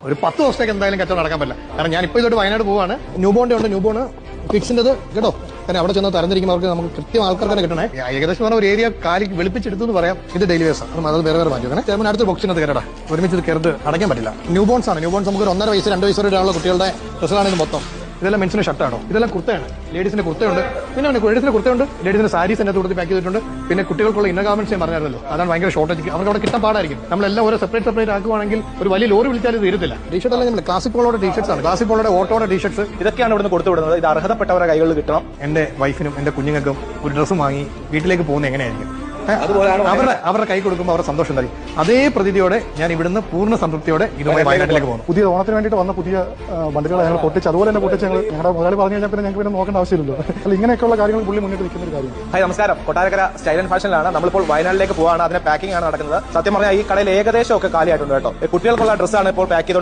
ഒരു 10 ദിവസത്തേക്ക് എന്തായാലും കച്ചവടം നടക്കാൻ പറ്റില്ല. കാരണം ഞാൻ ഇപ്പോൾ ഇതോട്ട് വയനാട് പോവാണ്. ന്യൂബോണിന്റെ ഉണ്ട്, ന്യൂബോൺ ഫിക്സിൻ്റെത് കേട്ടോ. കാരണം അവിടെ ചെന്ന് തരംതിരിക്കുമ്പോൾ നമുക്ക് കൃത്യം ആൾക്കാർക്ക് തന്നെ കിട്ടണേ. ഏകദേശം പറഞ്ഞ ഒരു ഏരിയ കാലി വെളുപ്പിച്ചെടുത്തു എന്ന് പറയാം. ഇത് ഡെയിലി വേഴ്സ് ആണ്, അത് വേറെ മാറ്റി അങ്ങനെ ചേർന്ന് അടുത്ത ബോക്സിനകത്ത് കയറടാ. ഒരുമിച്ച് ഇത് കയറിട്ട് അടയ്ക്കാൻ പറ്റില്ല. ന്യൂബോൺസ് ആണ്. ന്യൂബോൺസ് നമുക്ക് 1.5 വയസ്സ് 2 വയസ്സ് വരെയുള്ള കുട്ടികളുടെ ഡ്രസ്സുകളാണ് ഇത് മൊത്തം. ഇതെല്ലാം മെൻസിന്റെ ഷർട്ടാണോ, ഇതെല്ലാം കുർത്തയാണ്. ലേഡീസിന്റെ കുർത്തയുണ്ട്, പിന്നെ ലേഡീസിന്റെ കുർത്തയുണ്ട്, ലേഡീസിന്റെ സാരീസ് എന്നെ കൊടുത്ത് പാക്ക് ചെയ്തിട്ടുണ്ട്. പിന്നെ കുട്ടികൾക്കുള്ള ഇന്നർ ഗാർമെന്റ്സ് ഞാൻ പറഞ്ഞായിരുന്നല്ലോ, അതാണ് ഭയങ്കര ഷോർട്ടേജ്. അവർക്ക് അവിടെ കിട്ടാൻ പാടായിരിക്കും. നമ്മളെല്ലാം ഓരോ സെപ്പറേറ്റ് ആക്കുവാണെങ്കിൽ ഒരു വലിയ ലോറി വിളിച്ചാൽ ഇത് തീരത്തില്ല. ടീഷർട്ട് എല്ലാം നമ്മൾ ക്ലാസിക് പോളോയുടെ ടീഷർട്സ് ആണ്. ക്ലാസിക് പോളോയുടെ ഓട്ടോയുടെ ടീഷർട്സ് ഇതൊക്കെയാണ് ഇവിടുന്ന് കൊടുത്തു വിടുന്നത്. ഇത് അർഹതപ്പെട്ടവരുടെ കൈകളിൽ കിട്ടണം. എന്റെ വൈഫിനും എന്റെ കുഞ്ഞുങ്ങൾക്കും ഒരു ഡ്രസ്സ് വാങ്ങി വീട്ടിലേക്ക് പോകുന്നത് എങ്ങനെയായിരിക്കും? അവരുടെ കൈ കൊടുക്കുമ്പോൾ അവരുടെ സന്തോഷം തരും. അതേ പ്രതിയോടെ ഞാൻ ഇവിടുന്ന് പൂർണ്ണ സംതൃപ്തിയോടെ ഇതുമായി വയനാട്ടിലേക്ക് പോകുന്നു. പുതിയ ഓണത്തിന് വേണ്ടിയിട്ട് വന്ന പുതിയ വണ്ടികൾ ഞങ്ങൾ പൊട്ടിച്ച് അതുപോലെ തന്നെ പൊട്ടിച്ച് ഞങ്ങളുടെ മുതലാളി പറഞ്ഞു കഴിഞ്ഞാൽ പിന്നെ ഞങ്ങൾക്ക് പിന്നെ നോക്കേണ്ട ആവശ്യമില്ലല്ലോ. അല്ല ഇങ്ങനെയൊക്കെയുള്ള കാര്യങ്ങൾ പുള്ളി മുന്നിട്ട് നിൽക്കുന്ന ഒരു കാര്യം. ഹായ് നമസ്കാരം, കൊട്ടാരക്കര സ്റ്റൈൽ ആൻഡ് ഫാഷനിലാണ്. നമ്മളിപ്പോൾ വയനാട്ടിലേക്ക് പോവാണ്. അതിന്റെ പാക്കിംഗ് ആണ് നടക്കുന്നത്. സത്യം പറഞ്ഞാൽ ഈ കടയിൽ ഏകദേശം ഒക്കെ കാലിയായിട്ടുണ്ട് കേട്ടോ. കുട്ടികൾക്കുള്ള ഡ്രസ്സാണ് ഇപ്പോൾ പാക്ക് ചെയ്ത്